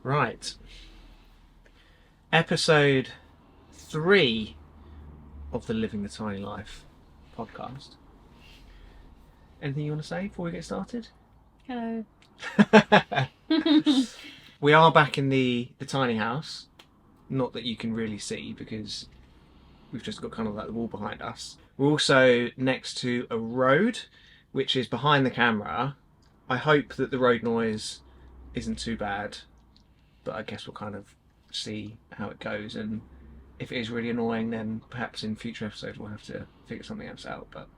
Right. Episode 3 of the Living the Tiny Life podcast. Anything you want to say before we get started? Hello. We are back in the tiny house. Not that you can really see because we've just got kind of like the wall behind us. We're also next to a road, which is behind the camera. I hope that the road noise isn't too bad, but I guess we'll kind of see how it goes, and if it is really annoying, then perhaps in future episodes we'll have to figure something else out, but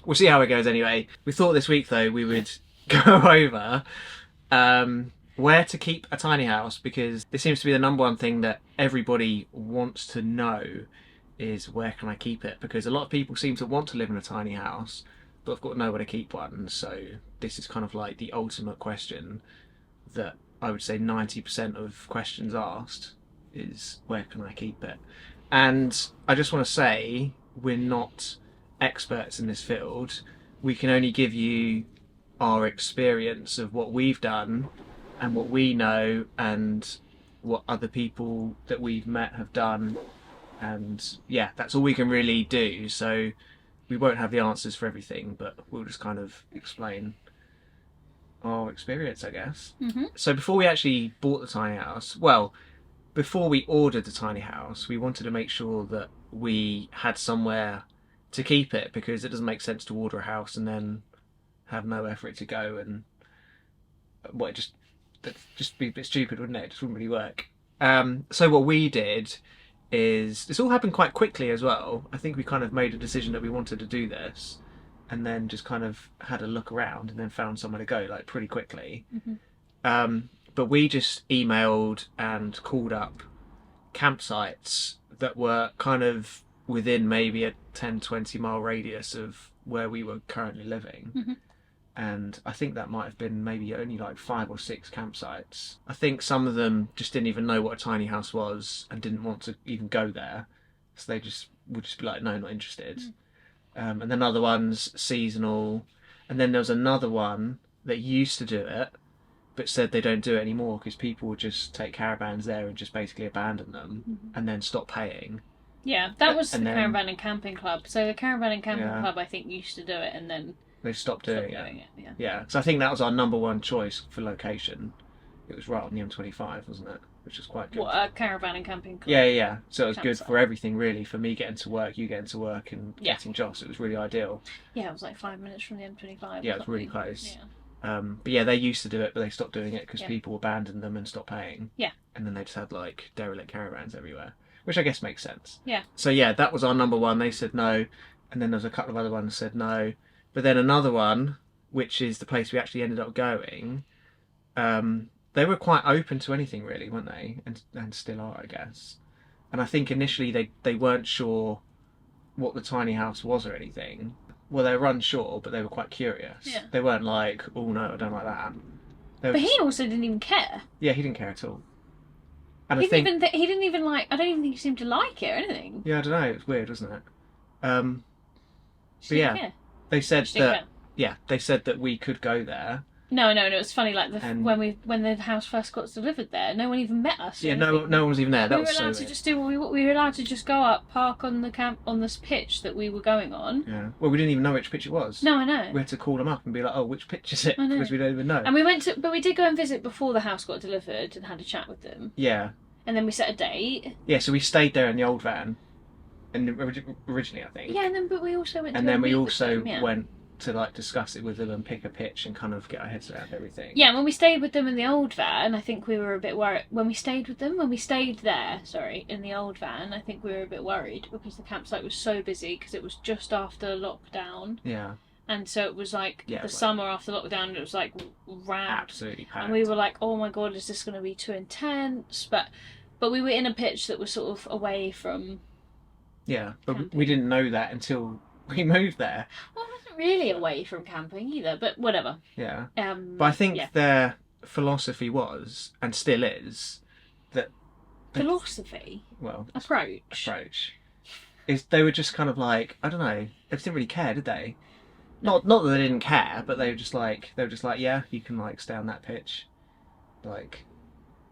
we'll see how it goes anyway. We thought this week though we would go over where to keep a tiny house, because this seems to be the number one thing that everybody wants to know, is where can I keep it, because a lot of people seem to want to live in a tiny house but I've got nowhere to keep one. So this is kind of like the ultimate question that I would say 90% of questions asked is, where can I keep it? And I just want to say, we're not experts in this field. We can only give you our experience of what we've done and what we know and what other people that we've met have done. And yeah, that's all we can really do. So we won't have the answers for everything, but we'll just kind of explain our experience, I guess. Mm-hmm. So before we actually bought the tiny house, well, before we ordered the tiny house, we wanted to make sure that we had somewhere to keep it, because it doesn't make sense to order a house and then have nowhere for it to go, and well, that'd just be a bit stupid, wouldn't it? It just wouldn't really work. So what we did is, this all happened quite quickly as well. I think we kind of made a decision that we wanted to do this, and then just kind of had a look around and then found somewhere to go like pretty quickly. Mm-hmm. But we just emailed and called up campsites that were kind of within maybe a 10-20 mile radius of where we were currently living. Mm-hmm. And I think that might have been maybe only like 5 or 6 campsites. I think some of them just didn't even know what a tiny house was and didn't want to even go there, so they just would just be like, no, not interested. And then other ones seasonal, and then there was another one that used to do it but said they don't do it anymore because people would just take caravans there and just basically abandon them and then stop paying. Yeah, that was the And then- Caravan and Camping Club. So the Caravan and Camping Yeah. Club, I think, used to do it and then They stopped stopped doing it. doing it. Yeah. Yeah, so I think that was our number one choice for location. It was right on the M25, wasn't it? Which was quite good. What, a Caravan and Camping Club? Yeah. So it was good Campsite. for everything, really. For me getting to work, you getting to work, and Yeah. getting Joss. It was really ideal. Yeah, it was like 5 minutes from the M25. Yeah, or it was really something. close. Yeah. But yeah, they used to do it, but they stopped doing it because Yeah. people abandoned them and stopped paying. Yeah. And then they just had like derelict caravans everywhere, which I guess makes sense. Yeah. So yeah, that was our number one. They said no, and then there was a couple of other ones that said no, but then another one, which is the place we actually ended up going, they were quite open to anything really, weren't they? And still are, I guess. And I think initially they weren't sure what the tiny house was or anything. Well, they were unsure, but they were quite curious. Yeah. They weren't like, oh no, I don't like that. They were But just- he also didn't even care. yeah, he didn't care at all. And He I think, didn't even like. I don't even think he seemed to like it or anything. yeah, I don't know, it was weird, wasn't it? Just But didn't yeah. care. They said Just didn't that, care. yeah, they said that we could go there. No, it was funny. Like And- when the house first got delivered there, no one even met us. or Yeah, no anything. one was even there. That We were was so allowed to weird. just do what we were allowed to just go up, park on the camp on this pitch that we were going on. Yeah. Well, we didn't even know which pitch it was. No, I know. We had to call them up and be like, oh, which pitch is it? I know. Because we don't even know. And we went to, but we did go and visit before the house got delivered and had a chat with them. Yeah. And then we set a date. Yeah, so we stayed there in the old van, and originally, I think. Yeah, and then but we also went. And to then go we meet with also them, yeah. went to like discuss it with them and pick a pitch and kind of get our heads around everything. Yeah, when we stayed with them in the old van, I think we were a bit worried. When we stayed there, in the old van, I think we were a bit worried because the campsite was so busy because it was just after lockdown. Yeah. And so it was like Yeah, the like- summer after lockdown, it was like rammed. Absolutely packed. And we were like, oh my god, is this going to be too intense? But we were in a pitch that was sort of away from. Yeah, but camping. we didn't know that until we moved there. Well, it wasn't really away from camping either, but whatever. Yeah. But But I think yeah. their philosophy was, and still is, that Philosophy, well, approach. is they were just kind of like, I don't know, they just didn't really care, did they? Not that they didn't care, but they were just like, yeah, you can like stay on that pitch, like,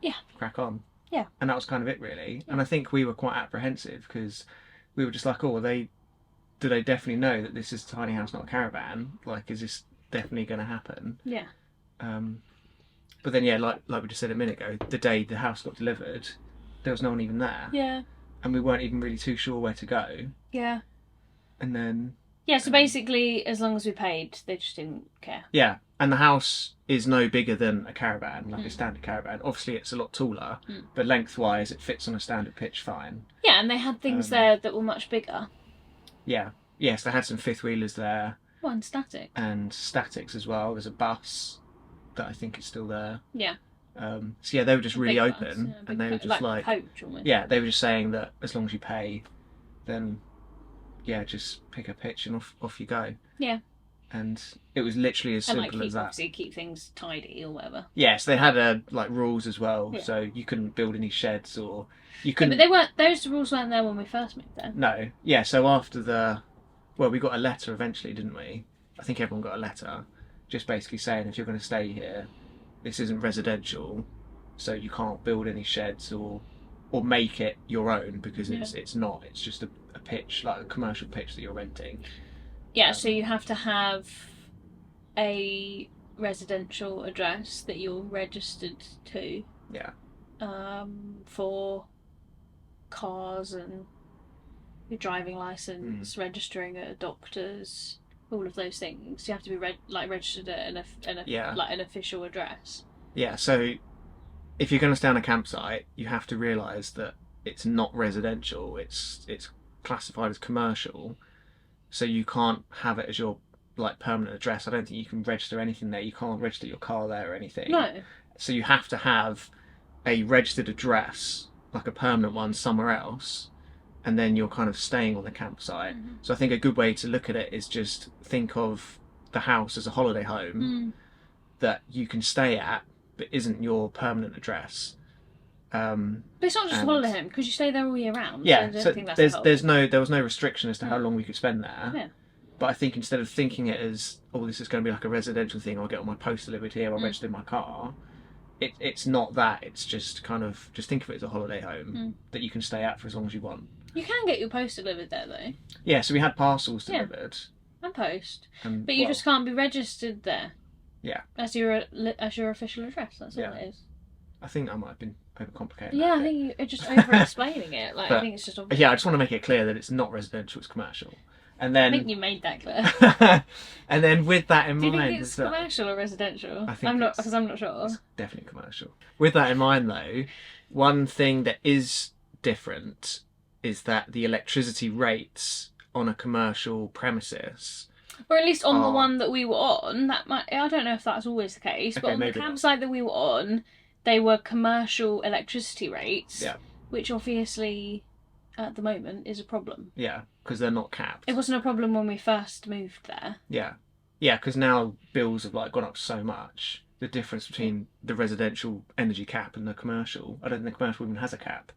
Yeah. crack on. Yeah. And that was kind of it, really. Yeah. And I think we were quite apprehensive because we were just like, oh, do they definitely know that this is a tiny house, not a caravan? Like, is this definitely going to happen? Yeah. But then, yeah, like we just said a minute ago, the day the house got delivered, there was no one even there. Yeah. And we weren't even really too sure where to go. Yeah. And then... Yeah, so basically, as long as we paid, they just didn't care. Yeah, and the house is no bigger than a caravan, like a standard caravan. Obviously, it's a lot taller, but lengthwise, it fits on a standard pitch fine. Yeah, and they had things there that were much bigger. Yeah. Yes, they had some fifth wheelers there. Oh, and static. And statics as well. There's a bus that I think is still there. Yeah. So yeah, they were just really open, bus, and they were just like coach almost. Yeah, they were just saying that as long as you pay, then yeah, just pick a pitch and off you go. Yeah. And it was literally as simple as that. Obviously keep things tidy or whatever. Yes, they had like rules as well, so you couldn't build any sheds or you couldn't. Yeah, but those rules weren't there when we first moved there. No, yeah. So after we got a letter eventually, didn't we? I think everyone got a letter, just basically saying if you're going to stay here, this isn't residential, so you can't build any sheds or make it your own because it's not. It's just a pitch, like a commercial pitch that you're renting. Yeah, so you have to have a residential address that you're registered to. Yeah. For cars and your driving license, registering at a doctor's, all of those things. You have to be registered at an official address. Yeah. So if you're going to stay on a campsite, you have to realise that it's not residential. It's classified as commercial. So you can't have it as your permanent address. I don't think you can register anything there. You can't register your car there or anything. No. So you have to have a registered address, like a permanent one, somewhere else, and then you're kind of staying on the campsite. So I think a good way to look at it is just think of the house as a holiday home that you can stay at, but isn't your permanent address. But it's not just a holiday home because you stay there all year round. Yeah, so there was no restriction as to how long we could spend there. Yeah. But I think instead of thinking it as, oh, this is going to be like a residential thing, I'll get all my posts delivered here, I'll register my car. It's not that. It's just kind of just think of it as a holiday home that you can stay at for as long as you want. You can get your post delivered there though. Yeah, so we had parcels delivered. And post, but you just can't be registered there. Yeah. As your official address. That's all it is. I think I might have been overcomplicating. Yeah, I think you're just over-explaining it. Like, I think it's just obvious. Yeah, I just want to make it clear that it's not residential; it's commercial. And then I think you made that clear. And then with that in mind, do you think it's commercial or residential? I think I'm not sure. It's definitely commercial. With that in mind, though, one thing that is different is that the electricity rates on a commercial premises, or at least on the one that we were on, I don't know if that's always the case, but on the campsite that we were on, they were commercial electricity rates, which obviously at the moment is a problem. Yeah, because they're not capped. It wasn't a problem when we first moved there. Yeah, because now bills have gone up so much. The difference between the residential energy cap and the commercial, I don't think the commercial even has a cap.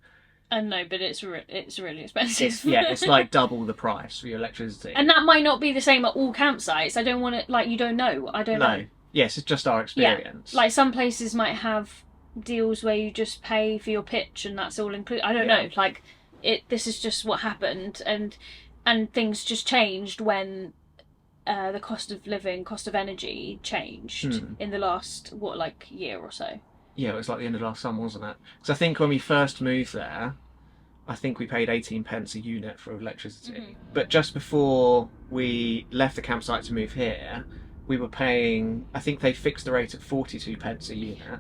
No, but it's really expensive. It's like double the price for your electricity. And that might not be the same at all campsites. I don't want to, you don't know. I don't know. Yes, it's just our experience. Yeah. Like some places might have deals where you just pay for your pitch and that's all included. I don't know. Like this is just what happened, and things just changed when the cost of energy changed in the last year or so. Yeah, it was like the end of last summer, wasn't it? Because I think when we first moved there, I think we paid 18 pence a unit for electricity. But just before we left the campsite to move here, we were paying, I think they fixed the rate at 42 pence a unit.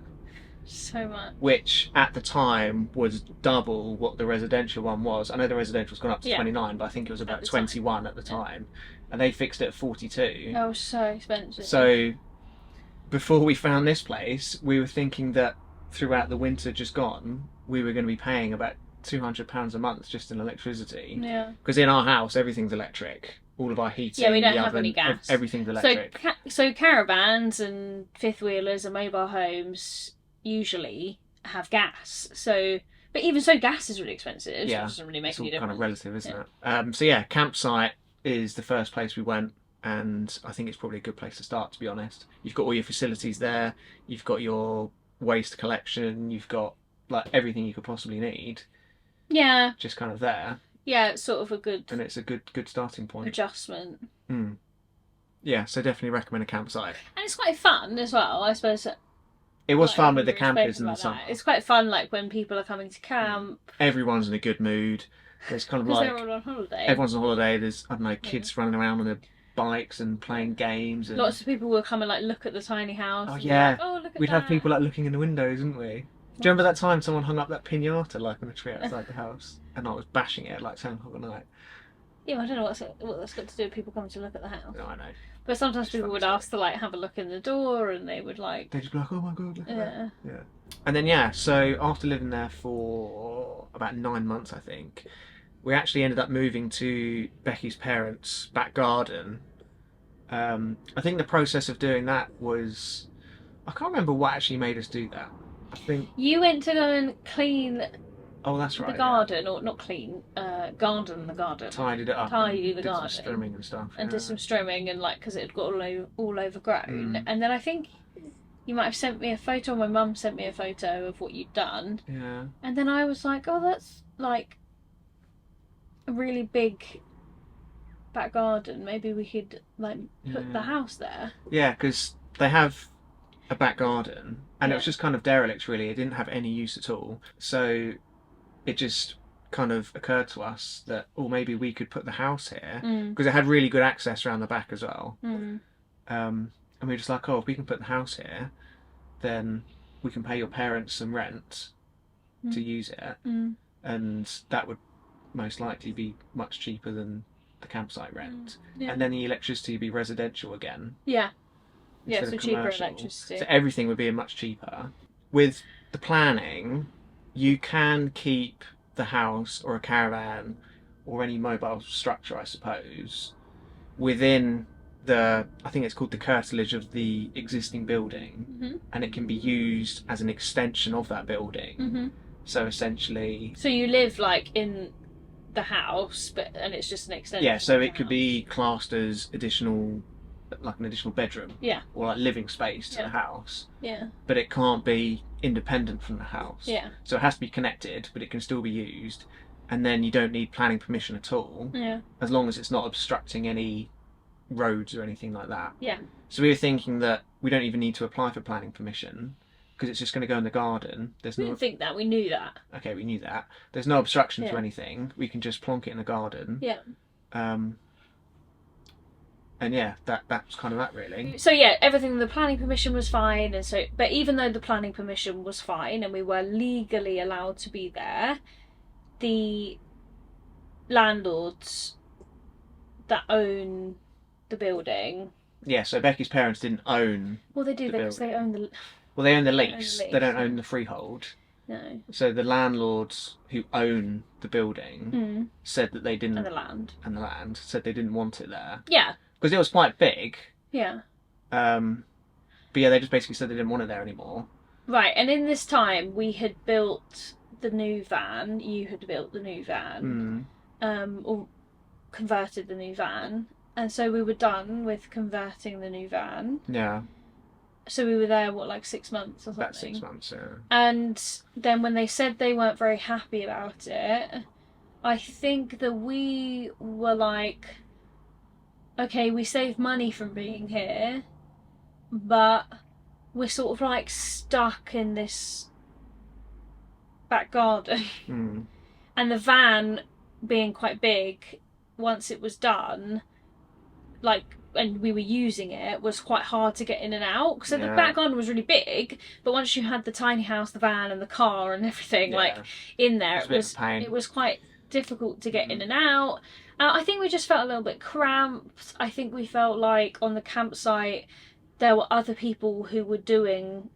So much. Which at the time was double what the residential one was. I know the residential's gone up to 29, but I think it was about 21 at the time. And they fixed it at 42. Oh, so expensive. So before we found this place, we were thinking that throughout the winter just gone, we were going to be paying about £200 a month just in electricity. Yeah. Because in our house, everything's electric. All of our heating, we don't have any gas. Everything's electric. So caravans and fifth wheelers and mobile homes usually have gas. But even so, gas is really expensive. Yeah. So it doesn't really make it's any all difference. Kind of relative, isn't it? Campsite is the first place we went. And I think it's probably a good place to start, to be honest. You've got all your facilities there. You've got your waste collection, you've got like everything you could possibly need, Yeah. just kind of there. Yeah, it's sort of a good And it's a good starting point. adjustment. Mm. Yeah, so definitely recommend a campsite. And it's quite fun as well, I suppose. It was Like, fun with the everybody's spoken campers in the about summer. that. It's quite fun, like when people are coming to camp. Everyone's in a good mood. There's kind of Because like they're all on holiday. everyone's on holiday. There's, I don't know, kids running around on their bikes and playing games. And... Lots of people will come and like look at the tiny house. Oh and yeah. Like, oh, look at We'd that. have people like looking in the windows, wouldn't we? Do you remember that time someone hung up that pinata like on a tree outside the house, and I was bashing it at like 10 o'clock at night? Yeah, I don't know what that's got to do with people coming to look at the house. No, I know. But sometimes It's people funny would story. ask to like have a look in the door, and they would like. They'd just be like, "Oh my god, look at that!" Yeah. Yeah. And then so after living there for about 9 months, I think, we actually ended up moving to Becky's parents' back garden. I think the process of doing that was, I can't remember what actually made us do that. I think. You went to go and clean Oh, that's right. the garden, or not clean, garden the garden. Tidied it up. Tidy the did garden. some trimming and stuff. And did some trimming and like because it had got all overgrown. Mm. And then I think you might have sent me a photo, or my mum sent me a photo of what you'd done. Yeah. And then I was like, oh, that's like a really big back garden. Maybe we could like put the house there. Yeah, because they have a back garden, and it was Yeah. just kind of derelict. Really, it didn't have any use at all. So it just kind of occurred to us that, maybe we could put the house here because it had really good access around the back as well. Mm. And we were just like, if we can put the house here, then we can pay your parents some rent to use it, and that would most likely be much cheaper than the campsite rent. Yeah. And then the electricity would be residential again. Yeah. Yeah, instead so of cheaper commercial. electricity. So everything would be much cheaper. With the planning, you can keep the house or a caravan or any mobile structure, I suppose, within I think it's called the curtilage of the existing building, and it can be used as an extension of that building. So essentially... So you live like in the house, and it's just an extension. Yeah, so of the it could house. be classed as an additional bedroom. Yeah. Or like living space to Yeah. the house. Yeah. But it can't be independent from the house. Yeah. So it has to be connected, but it can still be used. And then you don't need planning permission at all, Yeah. as long as it's not obstructing any roads or anything like that. Yeah. So we were thinking that we don't even need to apply for planning permission because it's just going to go in the garden. There's We no... didn't think that. We knew that. Okay, we knew that. There's no obstruction to Yeah. anything. We can just plonk it in the garden. Yeah. And yeah, that's kind of that really. So yeah, everything, the planning permission was fine, and so, but even though the planning permission was fine and we were legally allowed to be there, the landlords that own the building, Yeah, so Becky's parents didn't own... well, they do The because they own the... Well, they own the own the lease. lease, They don't yeah. own the freehold. No. So the landlords who own the building said that they didn't... And the land. And the land. Said they didn't want it there. Yeah. Because it was quite big. Yeah. But yeah, they just basically said they didn't want it there anymore. Right, and in this time we had built the new van, you had built the new van, or converted the new van, and so we were done with converting the new van. Yeah. So we were there, what, like 6 months or something? About 6 months, yeah. And then when they said they weren't very happy about it, I think that we were like, okay, we save money from being here, but we're sort of like stuck in this back garden. And the van being quite big, once it was done, like, and we were using it, was quite hard to get in and out. So the back garden was really big, but once you had the tiny house, the van and the car and everything like in there, it was quite difficult to get in and out. I think we just felt a little bit cramped. I think we felt like on the campsite there were other people who were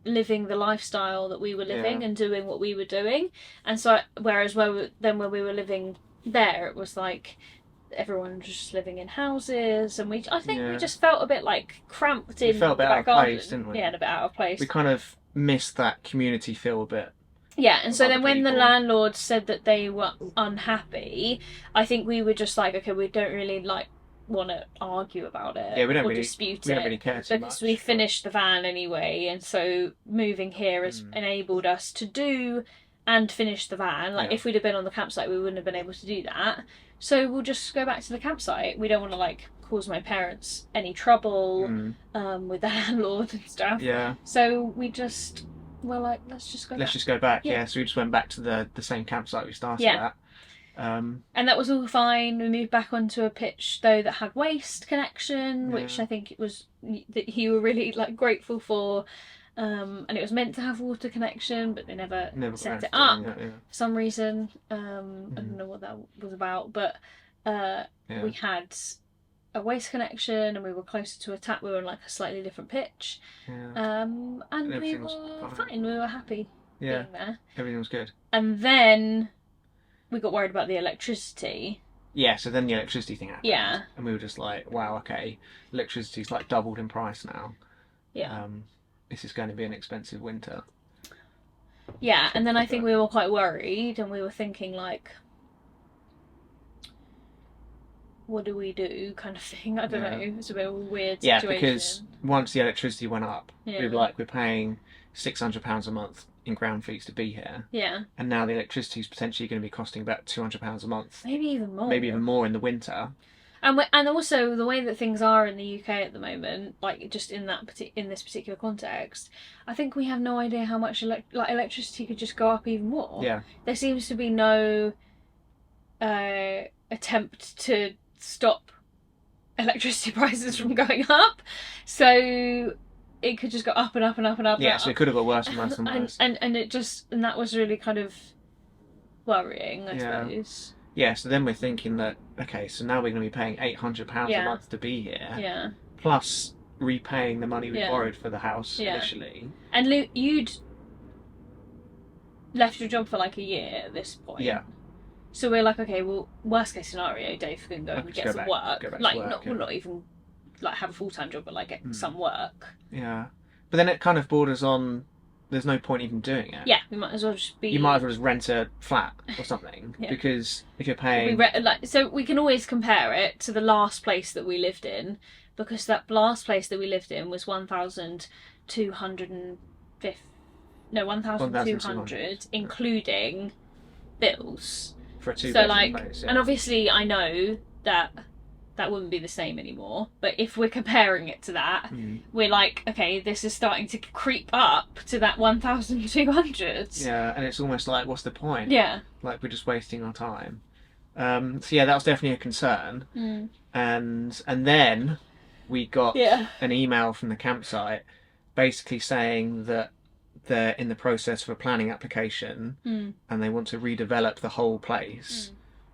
living the lifestyle that we were living and doing what we were doing. And so, whereas when we were living there, it was like everyone was just living in houses, and I think we just felt a bit like cramped in felt a bit the out back of garden. place, didn't we? Yeah, and a bit out of place. We kind of missed that community feel a bit. Yeah, and so other then when the people. landlord said that they were unhappy, I think we were just like, okay, we don't really like want to argue about it Yeah, we don't or really dispute we don't it really care too because much. we finished the van anyway, and so moving here has enabled us to do and finish the van. Like, Yeah. if we'd have been on the campsite, we wouldn't have been able to do that. So we'll just go back to the campsite. We don't want to like cause my parents any trouble with the landlord and stuff. Yeah. So we're like, let's just go back. Yeah. Yeah. So we just went back to the same campsite we started Yeah. at. And that was all fine. We moved back onto a pitch though that had waste connection, which I think it was that you were really like grateful for. And it was meant to have water connection, but they never set it up for some reason. I don't know what that was about, but we had a waste connection, and we were closer to a tap. We were on like a slightly different pitch, and we were fine. We were happy being there. Everything was good. And then we got worried about the electricity. Yeah, so then the electricity thing happened. Yeah. And we were just like, wow, okay, electricity's like doubled in price now. Yeah. This is going to be an expensive winter. Yeah, and then I think we were quite worried, and we were thinking like, what do we do, kind of thing. I don't know. It's a bit of a weird situation. Yeah, because once the electricity went up, we were like, we're paying £600 a month in ground fees to be here. Yeah. And now the electricity is potentially going to be costing about £200 a month. Maybe even more. Maybe even more in the winter. And also the way that things are in the UK at the moment, like just in this particular context, I think we have no idea how much electricity could just go up even more. Yeah. There seems to be no attempt to stop electricity prices from going up, so it could just go up and up and up and up. Yeah, and so it could have got worse and worse and worse. And that was really kind of worrying, I suppose. Yeah, so then we're thinking that, okay, so now we're going to be paying £800 a month to be here. Yeah. Plus repaying the money we borrowed for the house initially. And Luke, you'd left your job for like a year at this point. Yeah. So we're like, okay, well, worst case scenario, Dave can go and get some work. Like, not even like have a full-time job, but like get some work. Yeah. But then it kind of borders on, there's no point even doing it. Yeah, we might as well just be... You might as well just rent a flat or something. Because if you're paying... So we can always compare it to the last place that we lived in, because that last place that we lived in was 1,200, including bills. For a two-bedroom place, and obviously I know that wouldn't be the same anymore, but if we're comparing it to that, we're like, okay, this is starting to creep up to that 1,200. Yeah, and it's almost like, what's the point? Yeah. Like, we're just wasting our time. So yeah, that was definitely a concern. And then we got an email from the campsite basically saying that they're in the process of a planning application and they want to redevelop the whole place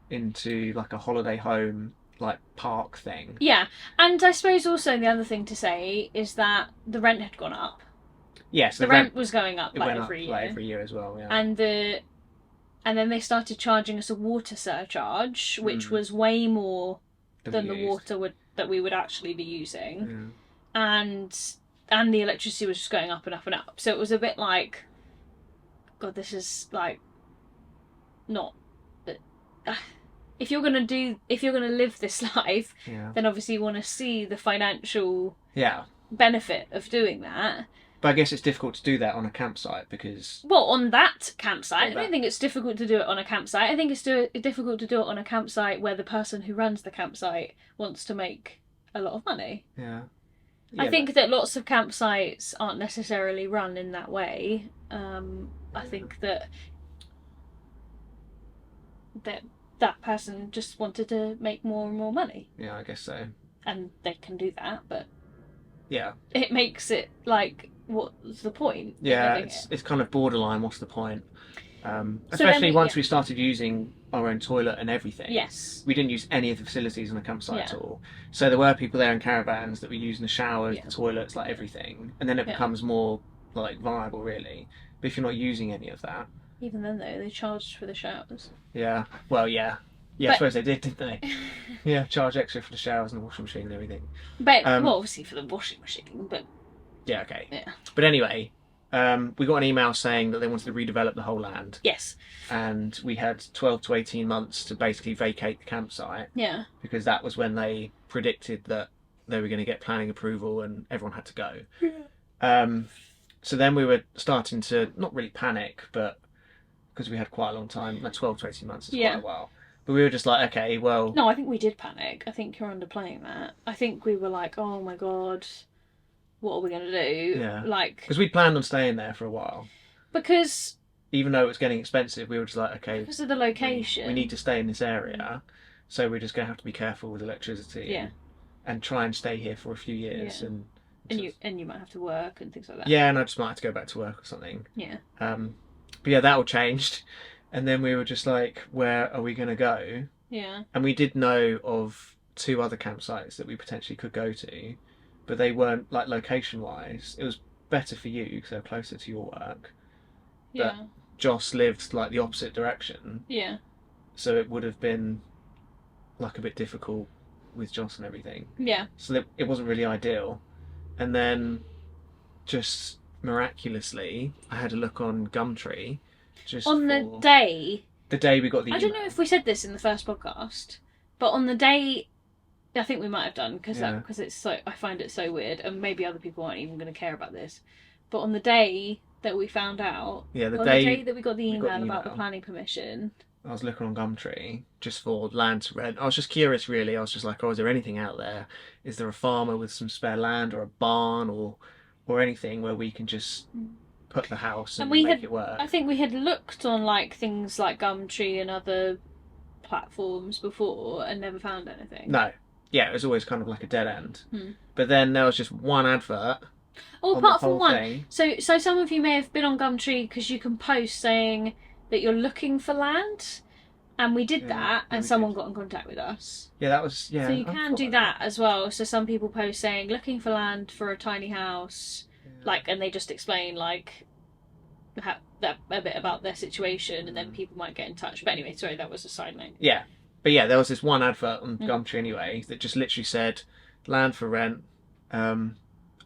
into like a holiday home, like park thing. Yeah, and I suppose also the other thing to say is that the rent had gone up. Yes, the rent was going up every year as well. Yeah, and then they started charging us a water surcharge, which was way more than the water that we would actually be using, and the electricity was just going up and up and up. So it was a bit like, God, this is like not. If you're gonna live this life, then obviously you want to see the financial benefit of doing that. But I guess it's difficult to do that on a campsite because... Well, on that campsite, I don't think it's difficult to do it on a campsite. I think it's difficult to do it on a campsite where the person who runs the campsite wants to make a lot of money. Yeah. I think that lots of campsites aren't necessarily run in that way. I think that that person just wanted to make more and more money. Yeah, I guess so. And they can do that, but yeah, it makes it like, what's the point? Yeah, it's kind of borderline. What's the point? Especially once we started using our own toilet and everything. Yes. We didn't use any of the facilities on the campsite at all. So there were people there in caravans that were using the showers, the toilets, like everything. And then it becomes more like viable, really. But if you're not using any of that. Even then, though, they charged for the showers. Yeah. Well, yeah. Yeah, I suppose they did, didn't they? Yeah, charge extra for the showers and the washing machine and everything. But, well, obviously for the washing machine, but... Yeah, okay. Yeah. But anyway, we got an email saying that they wanted to redevelop the whole land. Yes. And we had 12 to 18 months to basically vacate the campsite. Yeah. Because that was when they predicted that they were going to get planning approval and everyone had to go. Yeah. So then we were starting to not really panic, but because we had quite a long time, like 12 to 18 months is quite a while. But we were just like, okay, well... No, I think we did panic. I think you're underplaying that. I think we were like, oh my god, what are we going to do? Yeah. Like... Because we planned on staying there for a while. Because... Even though it was getting expensive, we were just like, okay... Because of the location. We need to stay in this area, so we're just going to have to be careful with electricity. And try and stay here for a few years. And you might have to work and things like that. Yeah, and I just might have to go back to work or something. Yeah. But yeah, that all changed. And then we were just like, where are we going to go? Yeah. And we did know of 2 other campsites that we potentially could go to, but they weren't, like, location-wise. It was better for you because they're closer to your work. But Joss lived, like, the opposite direction. Yeah. So it would have been, like, a bit difficult with Joss and everything. Yeah. So it wasn't really ideal. And then, just miraculously, I had a look on Gumtree. Just on the day we got the email. I don't know if we said this in the first podcast, but on the day, I think we might have done because it's so, I find it so weird, and maybe other people aren't even going to care about this. But on the day that we found out, the day that we got the email about the planning permission, I was looking on Gumtree just for land to rent. I was just curious, really. I was just like, oh, is there anything out there? Is there a farmer with some spare land or a barn or anything where we can just put the house and make it work? I think we had looked on like things like Gumtree and other platforms before and never found anything. No. Yeah, it was always kind of like a dead end. But then there was just one advert. Oh, apart from one. So some of you may have been on Gumtree because you can post saying that you're looking for land, and we did that, and someone got in contact with us. Yeah, that was So you can do that as well. So some people post saying looking for land for a tiny house, like, and they just explain like a bit about their situation, and then people might get in touch. But anyway, sorry, that was a side note. Yeah, but yeah, there was this one advert on Gumtree anyway that just literally said land for rent,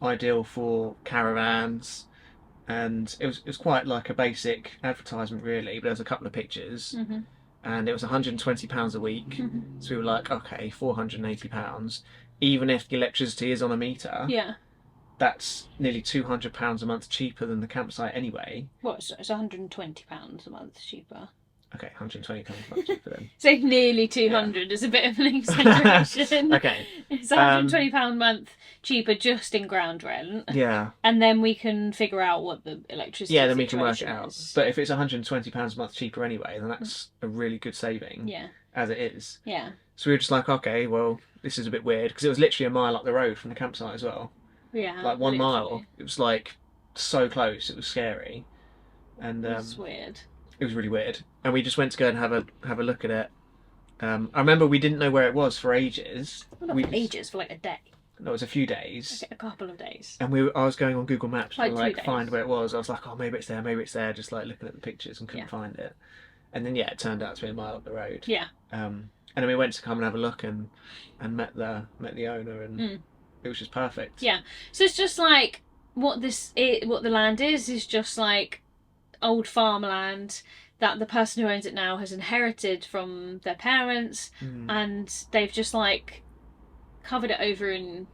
ideal for caravans. And it was quite like a basic advertisement, really, but there was a couple of pictures, and it was £120 a week. So we were like, okay, £480, even if the electricity is on a meter. Yeah. That's nearly £200 a month cheaper than the campsite anyway. What? So it's £120 a month cheaper. Okay, £120 a month cheaper then. So nearly 200 is a bit of an exaggeration. Okay. It's £120 a month cheaper just in ground rent. Yeah. And then we can figure out what the electricity then we can work it out. is. But if it's £120 a month cheaper anyway, then that's a really good saving. Yeah. As it is. Yeah. So we were just like, okay, well, this is a bit weird, because it was literally a mile up the road from the campsite as well. Yeah. Like 1 mile. It was like so close. It was scary. And it was weird. It was really weird. And we just went to go and have a look at it. I remember we didn't know where it was for ages. Well, not for ages, for like a day. No, it was a few days. Okay, a couple of days. And I was going on Google Maps to like find where it was. I was like, oh, maybe it's there, just like looking at the pictures and couldn't find it. And then it turned out to be a mile up the road. Yeah. And then we went to come and have a look and met the owner, and it was just perfect. Yeah. So it's just like what the land is just like old farmland that the person who owns it now has inherited from their parents, and they've just like covered it over in...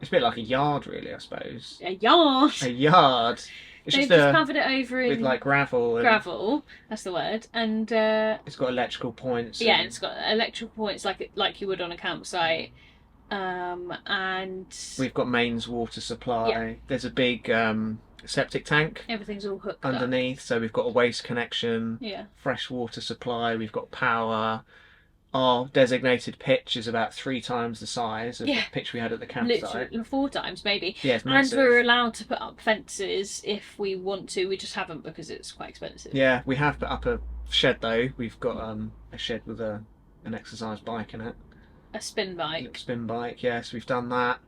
It's a bit like a yard, really, I suppose. A yard? A yard. They've just covered it over in... With like gravel. Gravel, that's the word. And it's got electrical points. Yeah, it's got electrical points like you would on a campsite. And... We've got mains water supply. Yeah. There's a big septic tank. Everything's all hooked underneath, so we've got a waste connection. Yeah. Fresh water supply. We've got power. Our designated pitch is about 3 times the size of the pitch we had at the campsite. Literally 4 times, maybe. Yeah, it's massive. And we're allowed to put up fences if we want to. We just haven't because it's quite expensive. Yeah, we have put up a shed though. We've got a shed with an exercise bike in it. A spin bike. A spin bike, yes, we've done that.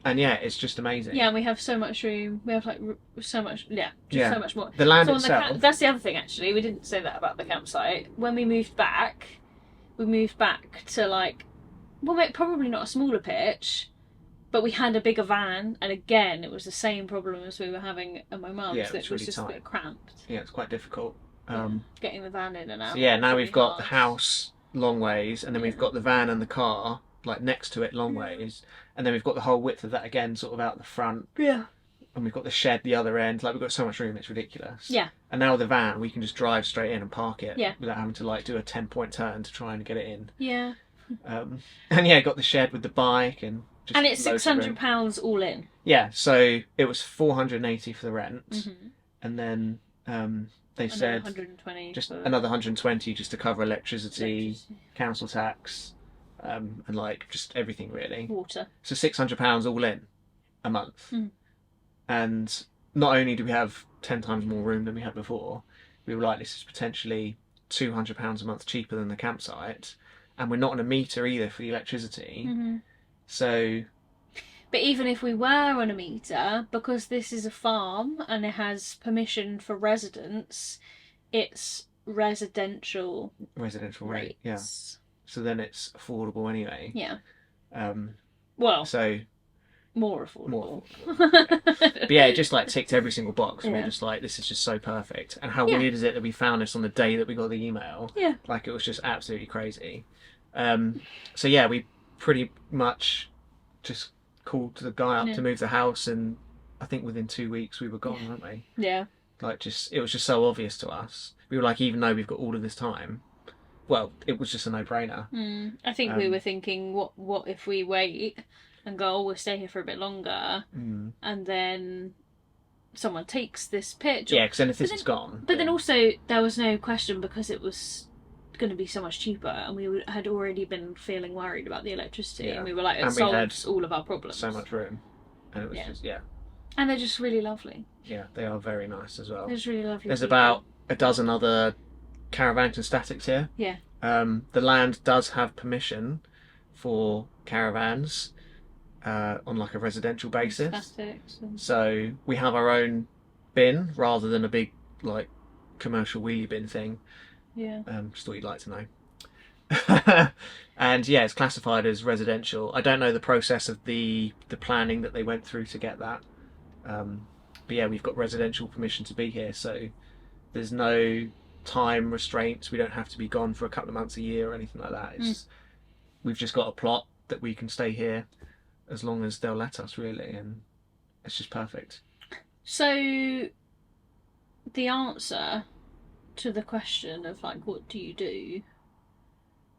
And yeah, it's just amazing. Yeah, and we have so much room. We have like so much, so much more. The land itself. That's the other thing, actually. We didn't say that about the campsite. When we moved back to like, well, probably not a smaller pitch, but we had a bigger van, and again, it was the same problem as we were having at my mum's. Yeah, it was just tight. a bit cramped. Yeah, it's quite difficult. Getting the van in and out. So yeah, now we've got the house long ways, and then we've got the van and the car like next to it long ways, and then we've got the whole width of that again, sort of out the front. Yeah. And we've got the shed the other end. Like, we've got so much room, it's ridiculous. Yeah. And now with the van, we can just drive straight in and park it. Yeah. Without having to like do a 10-point turn to try and get it in. Yeah. And yeah, got the shed with the bike and. Just And it's £600 all in. Yeah, so it was 480 for the rent, Mm-hmm. and then they said 120 just for... another 120 just to cover electricity, council tax, and like just everything really. Water. So £600 all in a month, and not only do we have 10 times more room than we had before, we were like, this is potentially £200 a month cheaper than the campsite, and we're not on a meter either for the electricity. Mm-hmm. So, but even if we were on a meter, because this is a farm and it has permission for residents, it's residential rate, yeah. rates. So then it's affordable anyway. Yeah. Well, so more affordable. But yeah, it just like ticked every single box. Yeah. We were just like, this is just so perfect. And how weird is it that we found this on the day that we got the email? Yeah. Like, it was just absolutely crazy. So yeah, we pretty much just called the guy up to move the house, and I think within 2 weeks we were gone, weren't we? Yeah. Like, it was just so obvious to us. We were like, even though we've got all of this time, well, it was just a no-brainer. I think we were thinking, what if we wait and go, we'll stay here for a bit longer, and then someone takes this pitch. Yeah, because then if this is gone. But then also, there was no question, because it was going to be so much cheaper, and we had already been feeling worried about the electricity, and we were like, it solves all of our problems. So much room, and it was just and they're just really lovely. Yeah, they are very nice as well. They're just really lovely. There's people. about a dozen other caravans and statics here. Yeah. The land does have permission for caravans on like a residential basis. Statics and... So we have our own bin rather than a big like commercial wheelie bin thing. Yeah. Just thought you'd like to know. And yeah, it's classified as residential. I don't know the process of the planning that they went through to get that. But yeah, we've got residential permission to be here, so there's no time restraints. We don't have to be gone for a couple of months a year or anything like that. We've just got a plot that we can stay here as long as they'll let us, really, and it's just perfect. So the answer to the question of like, what do you do,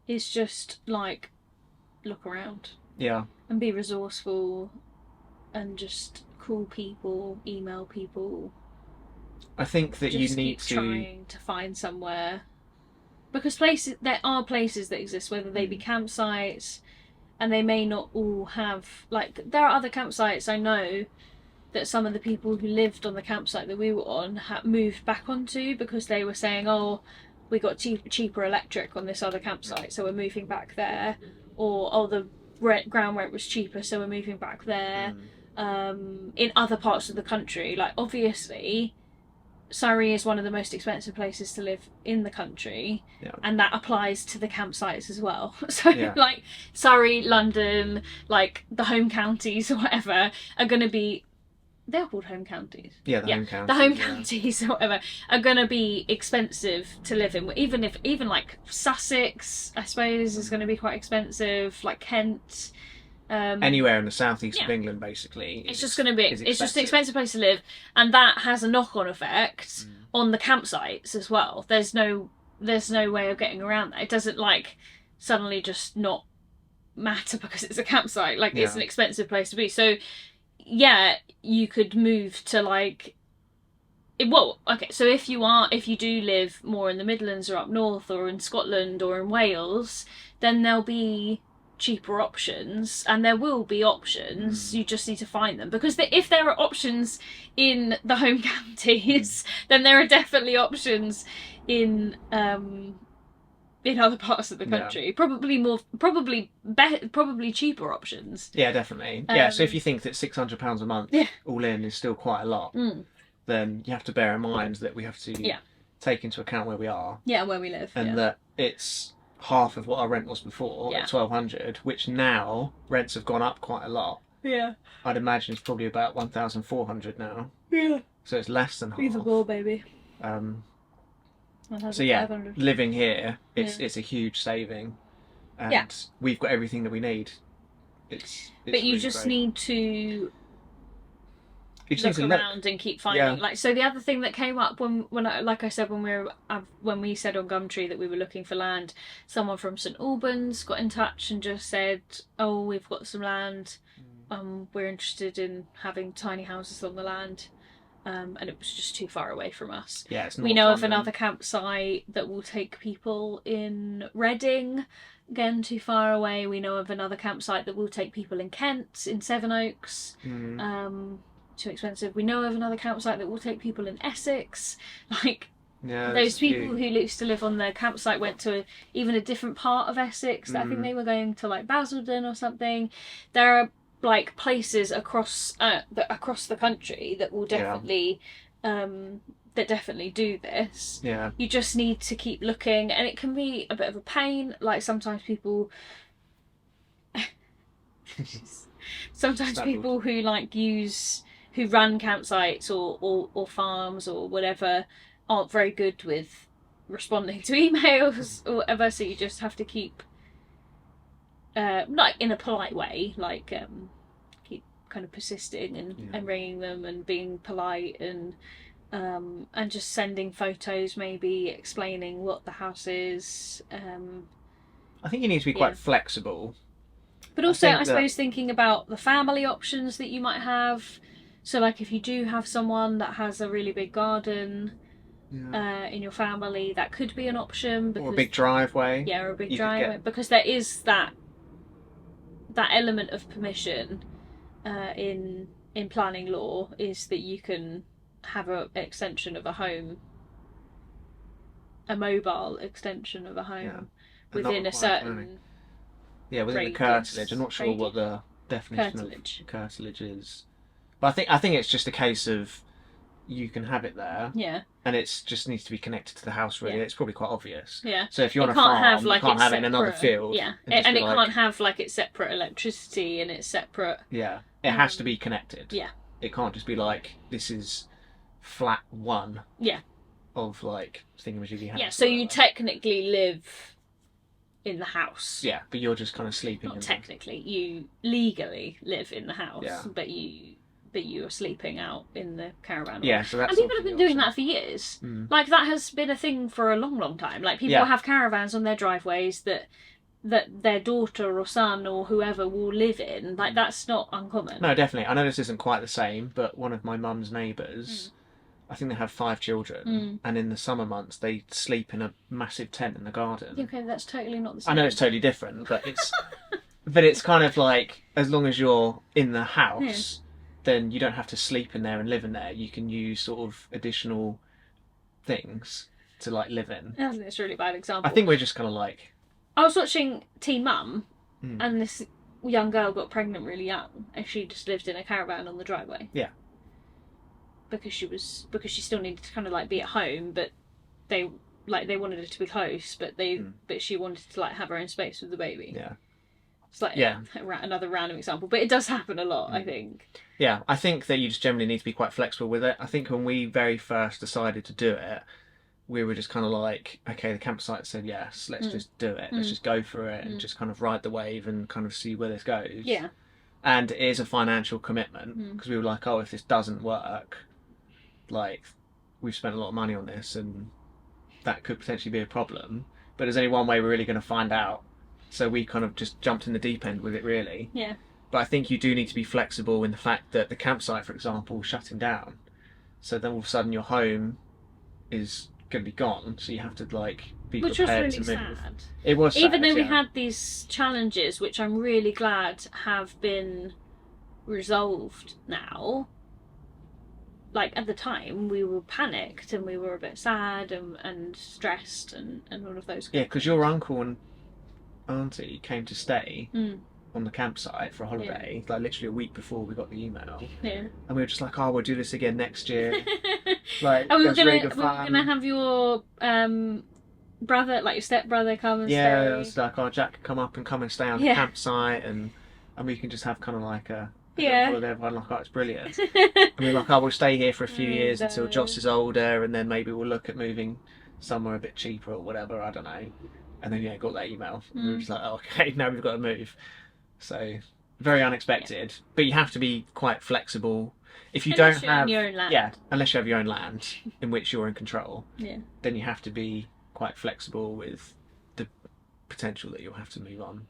is just like, look around. Yeah. And be resourceful, and just call people, email people. I think that you need to trying to find somewhere, because there are places that exist, whether they be campsites, and they may not all have, like, there are other campsites I know that some of the people who lived on the campsite that we were on moved back onto, because they were saying, oh, we got cheaper electric on this other campsite, so we're moving back there, or oh, the ground rent was cheaper, so we're moving back there. In other parts of the country, like, obviously Surrey is one of the most expensive places to live in the country, and that applies to the campsites as well. So like Surrey, London, like the home counties or whatever are going to be, they're called home counties. Yeah, the home counties. The home counties or whatever are going to be expensive to live in. Even like Sussex, I suppose, is going to be quite expensive. Like Kent. Anywhere in the southeast of England, basically. It's just going to be. It's just an expensive place to live, and that has a knock-on effect on the campsites as well. There's no way of getting around that. It doesn't like suddenly just not matter because it's a campsite. Like it's an expensive place to be. So yeah, you could move to like. Well, okay. So if you do live more in the Midlands or up north or in Scotland or in Wales, then there'll be cheaper options, and there will be options. You just need to find them, because if there are options in the home counties, then there are definitely options in other parts of the country. Probably cheaper options. Yeah, definitely. So if you think that £600 a month all in is still quite a lot, then you have to bear in mind that we have to take into account where we are. Yeah, where we live. And that it's half of what our rent was before at £1,200, which now rents have gone up quite a lot. Yeah. I'd imagine it's probably about £1,400 now. Yeah. So it's less than half. Even more, baby. So yeah, living here, it's a huge saving. and we've got everything that we need. It's but you really just great. need to You just look need to around and keep finding. Like, so the other thing that came up when I, like I said, when we said on Gumtree that we were looking for land, someone from St Albans got in touch and just said, "Oh, we've got some land. We're interested in having tiny houses on the land." And it was just too far away from us. Yeah, it's we know of another campsite that will take people in Reading. Again, too far away. We know of another campsite that will take people in Kent, in Sevenoaks. Too expensive. We know of another campsite that will take people in Essex. Like, those people who used to live on the campsite went to even a different part of Essex. I think they were going to like Basildon or something. There are like places across the country that will definitely that definitely do this. Yeah. You just need to keep looking, and it can be a bit of a pain. Like sometimes people people who like who run campsites or farms or whatever aren't very good with responding to emails or whatever, so you just have to keep like in a polite way, like keep kind of persisting and ringing them and being polite and just sending photos, maybe explaining what the house is. I think you need to be quite flexible, but also I suppose thinking about the family options that you might have. So like if you do have someone that has a really big garden in your family, that could be an option. Because, or a big driveway. Yeah, or a big driveway. Because there is that element of permission in planning law, is that you can have an extension of a home, a mobile extension of a home within a certain within the curtilage. I'm not sure what the definition of curtilage is. But I think it's just a case of you can have it there. Yeah. And it just needs to be connected to the house, really. Yeah. It's probably quite obvious. Yeah. So if you're on a farm, you can't have it in another field. Yeah. And it can't have like its separate electricity and its separate... Yeah. It has to be connected. Yeah. It can't just be like, this is flat one. Yeah. Of like thingamajiggy house. Yeah, so you technically live in the house. Yeah, but you're just kind of sleeping. Not technically. You legally live in the house. Yeah. But you are sleeping out in the caravan. Yeah, so that's... And people have been doing that for years. Like, that has been a thing for a long, long time. Like, people have caravans on their driveways that their daughter or son or whoever will live in. Like, that's not uncommon. No, definitely. I know this isn't quite the same, but one of my mum's neighbours, I think they have 5 children, and in the summer months they sleep in a massive tent in the garden. Okay, that's totally not the same. I know it's totally different, but it's but it's kind of like, as long as you're in the house, then you don't have to sleep in there and live in there. You can use sort of additional things to like live in. I think it's a really bad example. I think we're just kind of like... I was watching Teen Mum, and this young girl got pregnant really young, and she just lived in a caravan on the driveway. Yeah. Because she still needed to kind of like be at home, but they wanted her to be close, but she wanted to like have her own space with the baby. Yeah. It's like another random example, but it does happen a lot, I think. Yeah, I think that you just generally need to be quite flexible with it. I think when we very first decided to do it, we were just kind of like, okay, the campsite said yes, let's just do it. Let's just go for it and just kind of ride the wave and kind of see where this goes. Yeah. And it is a financial commitment, because we were like, oh, if this doesn't work, like, we've spent a lot of money on this and that could potentially be a problem. But there's only one way we're really going to find out. So we kind of just jumped in the deep end with it, really. Yeah. But I think you do need to be flexible in the fact that the campsite, for example, is shutting down. So then all of a sudden your home is going to be gone. So you have to like be prepared to move. Which was really sad. It was sad, even though we had these challenges, which I'm really glad have been resolved now. Like, at the time, we were panicked and we were a bit sad and stressed and all of those. Yeah, because your uncle and auntie came to stay on the campsite for a holiday, like literally a week before we got the email. Yeah. And we were just like, oh, we'll do this again next year. Like, and we were gonna have your brother, like your stepbrother, come and stay. Yeah, it was like, oh, Jack can come and stay on the campsite, and we can just have kind of like a holiday. Everyone like, oh, it's brilliant. And we were like, oh, we'll stay here for a few years until Joss is older, and then maybe we'll look at moving somewhere a bit cheaper or whatever. I don't know. And then got that email. We were just like, oh, okay, now we've got to move. So very unexpected. But you have to be quite flexible. If you Unless don't you're on have your own land. unless you have your own land in which you're in control, Yeah. then you have to be quite flexible with the potential that you'll have to move on.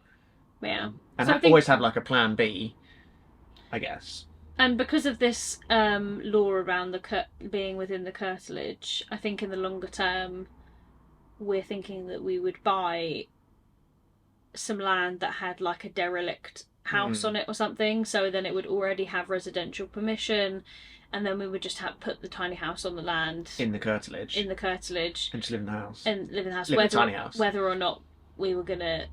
Yeah. And So always have like a plan B, I guess. And because of this law around the being within the curtilage, I think in the longer term, we're thinking that we would buy some land that had like a derelict house on it or something. So then it would already have residential permission, and then we would just have put the tiny house on the land in the curtilage. In the curtilage, and just live in the house. And live in the house. Live in a tiny house. Whether or not we were gonna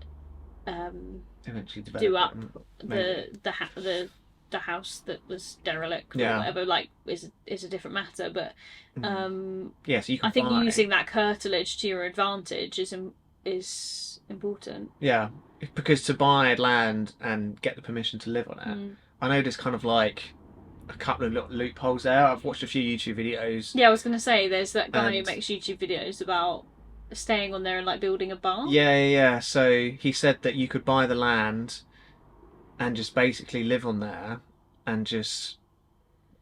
eventually do up the house that was derelict or whatever, like is a different matter. But so you can I think using that curtilage to your advantage is important. Yeah, because to buy land and get the permission to live on it, I know there's kind of like a couple of little loopholes there. I've watched a few YouTube videos. Yeah, I was going to say there's that guy who makes YouTube videos about staying on there and like building a barn. Yeah. So he said that you could buy the land and just basically live on there and just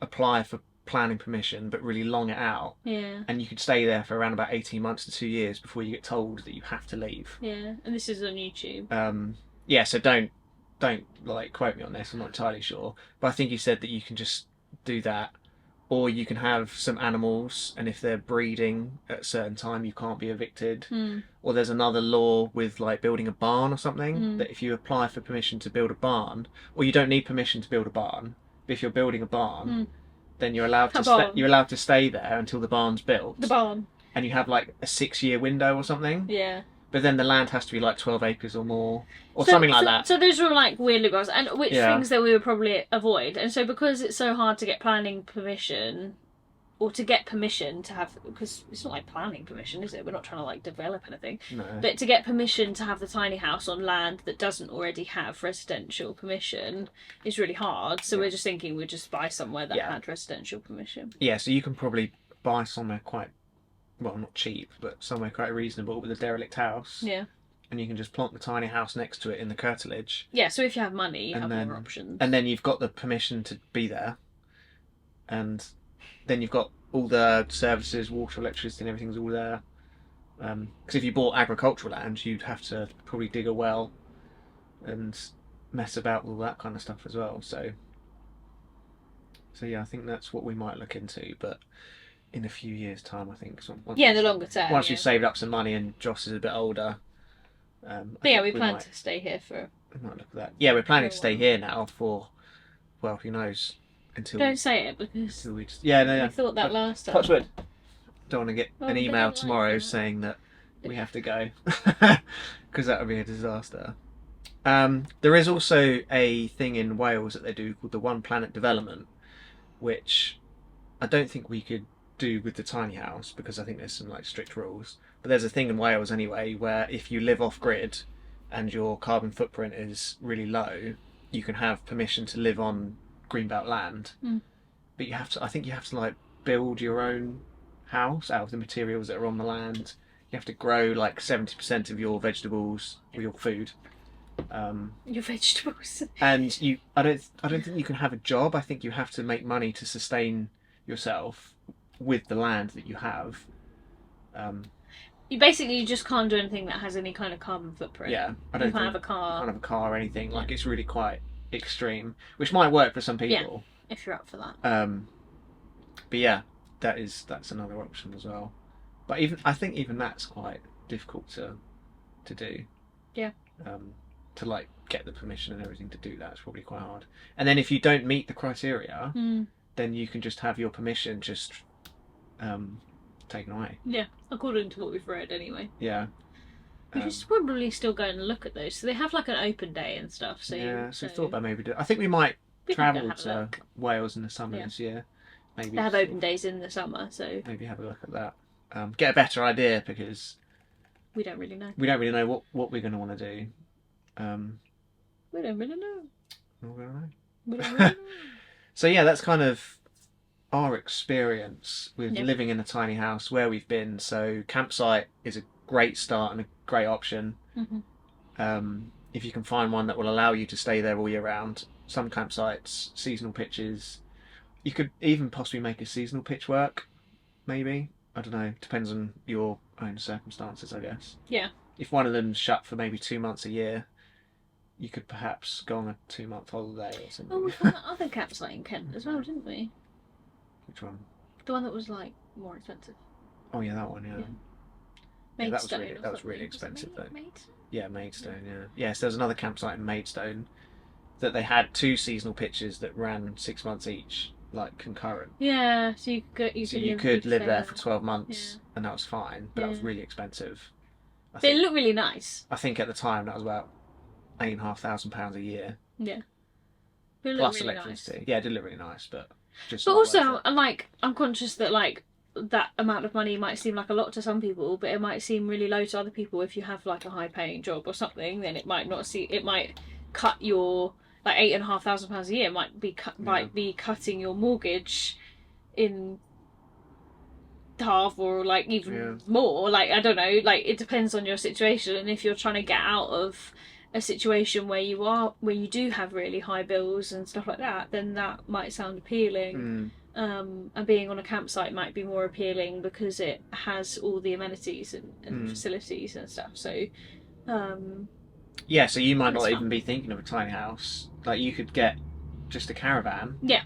apply for planning permission, but really long it out. Yeah. And you could stay there for around about 18 months to 2 years before you get told that you have to leave. Yeah, and this is on YouTube. So don't like quote me on this, I'm not entirely sure. But I think he said that you can just do that, or you can have some animals, and if they're breeding at a certain time, you can't be evicted. Or there's another law with like building a barn or something, that if you apply for permission to build a barn, or you don't need permission to build a barn, but if you're building a barn, then you're allowed to stay there until the barn's built. The barn. And you have like a 6-year window or something. Yeah. But then the land has to be like 12 acres or more, or something like that. So those were like weird loopholes, and which things that we would probably avoid. And so because it's so hard to get planning permission, or to get permission to have, because it's not like planning permission, is it? We're not trying to like develop anything. No. But to get permission to have the tiny house on land that doesn't already have residential permission is really hard. So we're just thinking we'd just buy somewhere that had residential permission. Yeah, so you can probably buy somewhere quite, well, not cheap, but somewhere quite reasonable with a derelict house. Yeah. And you can just plonk the tiny house next to it in the curtilage. Yeah, so if you have money, you have more options. And then you've got the permission to be there. And then you've got all the services, water, electricity, and everything's all there. Because if you bought agricultural land, you'd have to probably dig a well and mess about with all that kind of stuff as well. So yeah, I think that's what we might look into. But in a few years' time, I think. In the longer term. Once you've saved up some money and Joss is a bit older. We plan to stay here for. We might look at that. Yeah, we're planning to stay here now for, well, who knows, until. Don't say it because. Until we just, we thought that last time. Touch wood. Don't want to get an email tomorrow saying that we have to go, because that would be a disaster. There is also a thing in Wales that they do called the One Planet Development, which I don't think we could do with the tiny house because I think there's some like strict rules. But there's a thing in Wales anyway where if you live off grid and your carbon footprint is really low, you can have permission to live on greenbelt land. But I think you have to like build your own house out of the materials that are on the land. You have to grow like 70% of your vegetables or your food. Your vegetables. And I don't think you can have a job. I think you have to make money to sustain yourself with the land that you have. You just can't do anything that has any kind of carbon footprint. Yeah, you can't have a car. Can't have a car or anything. Like it's really quite extreme, which might work for some people. Yeah, if you're up for that. But yeah, that's another option as well. But I think even that's quite difficult to do. Yeah. To like get the permission and everything to do that is probably quite hard. And then if you don't meet the criteria, then you can just have your permission just taken away. Yeah, according to what we've read anyway. Yeah. We should probably still go and look at those. So they have like an open day and stuff. So we thought about maybe I think we might travel to Wales in the summer this year. Maybe they have open days in the summer, so maybe have a look at that. Get a better idea because we don't really know. We don't really know what we're going to want to do. We don't really know. We don't really know. We don't really know. So yeah, that's kind of our experience with living in a tiny house where we've been. So campsite is a great start and a great option. If you can find one that will allow you to stay there all year round. Some campsites, seasonal pitches. You could even possibly make a seasonal pitch work, maybe. I don't know. Depends on your own circumstances, I guess. Yeah. If one of them's shut for maybe 2 months a year, you could perhaps go on a 2-month holiday or something. Oh, we found that other campsite in Kent as well, didn't we? Which one? The one that was like more expensive. Oh yeah, that one. Yeah. Yeah. That was really expensive though. Yeah, Maidstone. Yeah. Yes, there was another campsite in Maidstone that they had 2 seasonal pitches that ran 6 months each, like concurrent. Yeah, so you could live there for 12 months, Yeah. and that was fine, but that was really expensive. But it looked really nice. I think at the time that was about £8,500 a year. Yeah. But it looked Plus really electricity. nice. Yeah, it did look really nice, but just. But not also, worth it. like, I'm conscious that like that amount of money might seem like a lot to some people, but it might seem really low to other people. If you have like a high-paying job or something, then it might not see. It might cut your like £8,500 a year might be cutting your mortgage in half or like even more. Like, I don't know, like it depends on your situation, and if you're trying to get out of a situation where you do have really high bills and stuff like that, then that might sound appealing. And being on a campsite might be more appealing because it has all the amenities and facilities and stuff. So yeah, so you might not even be thinking of a tiny house. Like, you could get just a caravan. Yeah.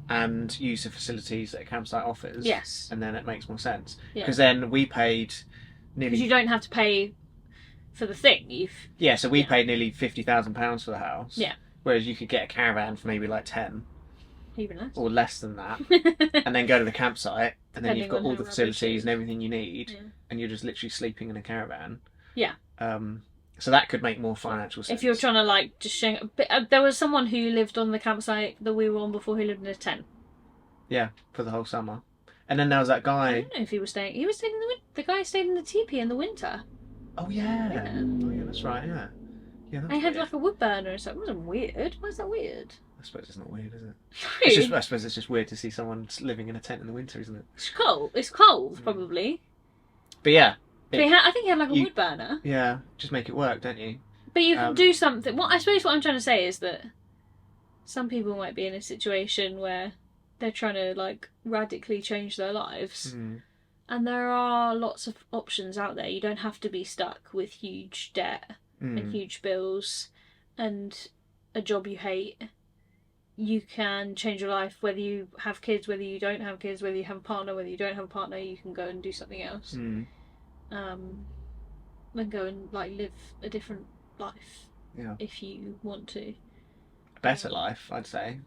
And use the facilities that a campsite offers. Yes. And then it makes more sense. Yeah. Because then we paid nearly. Because you don't have to pay for the thing. So we paid nearly £50,000 for the house. Yeah. Whereas you could get a caravan for maybe like 10. Even less. Or less than that. And then go to the campsite, and then you've got all the facilities and everything you need, and you're just literally sleeping in a caravan. Yeah. So that could make more financial sense. If you're trying to like just share, there was someone who lived on the campsite that we were on before who lived in a tent. Yeah, for the whole summer. And then there was that guy. I don't know if he was staying. He was staying in the winter. The guy stayed in the teepee in the winter. Oh yeah. Oh yeah, that's right. Yeah. Yeah. I had like a wood burner, so it wasn't weird. Why is that weird? I suppose it's not weird, is it? True. I suppose it's just weird to see someone living in a tent in the winter, isn't it? It's cold. It's cold, probably. But yeah. But I think he had like a wood burner. Yeah, just make it work, don't you? But you can do something. I suppose what I'm trying to say is that some people might be in a situation where they're trying to like radically change their lives, and there are lots of options out there. You don't have to be stuck with huge debt and huge bills and a job you hate. You can change your life, whether you have kids, whether you don't have kids, whether you have a partner, whether you don't have a partner. You can go and do something else, and go and like live a different life. Yeah. If you want to. A better life, I'd say.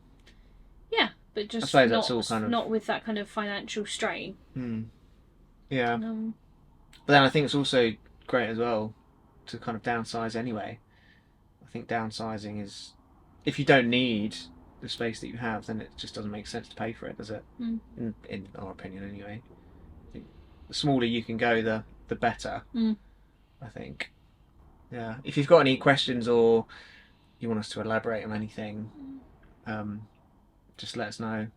Yeah, but just I suppose that's all kind of not with that kind of financial strain. Yeah. But then I think it's also great as well to kind of downsize anyway. I think downsizing is, if you don't need the space that you have, then it just doesn't make sense to pay for it, does it? In our opinion, anyway. I think the smaller you can go, the better. I think. Yeah. If you've got any questions or you want us to elaborate on anything, just let us know.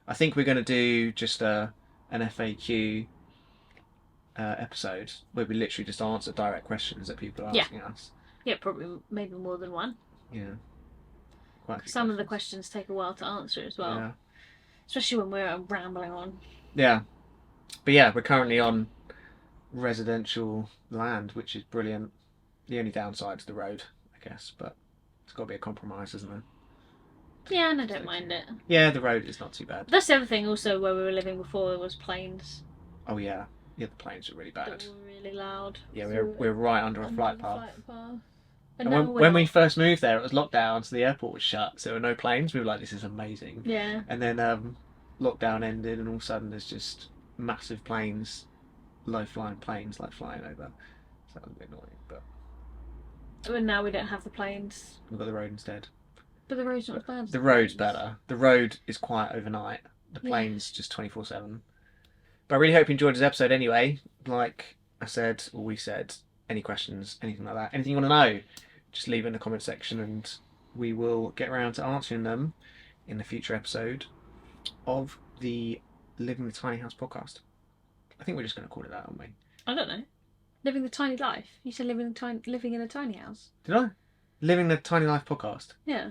I think we're going to do just an FAQ episode where we literally just answer direct questions that people are asking us. Yeah, probably maybe more than one. Yeah. Some of the questions take a while to answer as well. Yeah. Especially when we're rambling on. Yeah. But yeah, we're currently on residential land, which is brilliant. The only downside is the road, I guess, but it's got to be a compromise, isn't there? Yeah, and I don't mind it. Yeah, the road is not too bad. That's the other thing also where we were living before, was planes. Oh yeah. Yeah, the planes are really bad. They were really loud. Yeah, we're right under a flight path. And when we first moved there, it was lockdown, so the airport was shut, so there were no planes. We were like, this is amazing. Yeah. And then lockdown ended, and all of a sudden there's just massive planes, low-flying planes, like flying over. So that was a bit annoying, but... And now we don't have the planes. We've got the road instead. But the road's not as bad. The road's better. The road is quiet overnight. The plane's just 24/7. But I really hope you enjoyed this episode anyway. Like I said, or we said, any questions, anything like that, anything you want to know, just leave it in the comment section and we will get around to answering them in the future episode of the Living the Tiny House podcast. I think we're just going to call it that, aren't we? I don't know. Living the tiny life. You said living in a tiny house. Did I? Living the Tiny Life podcast. Yeah.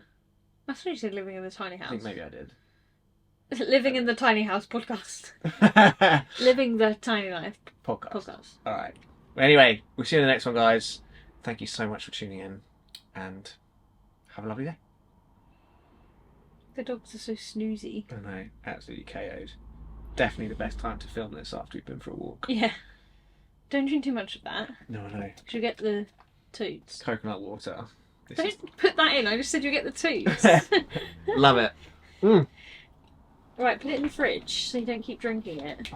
I thought you said living in the tiny house. I think maybe I did. Living in the tiny house podcast. Living the tiny life podcast. All right. Well, anyway, we'll see you in the next one, guys. Thank you so much for tuning in, and have a lovely day. The dogs are so snoozy. I know, absolutely KO'd. Definitely the best time to film this after we've been for a walk. Yeah. Don't drink too much of that. No, I know. Should get the toots. Coconut water. Don't put that in. I just said you get the toots. Love it. Right, put it in the fridge so you don't keep drinking it.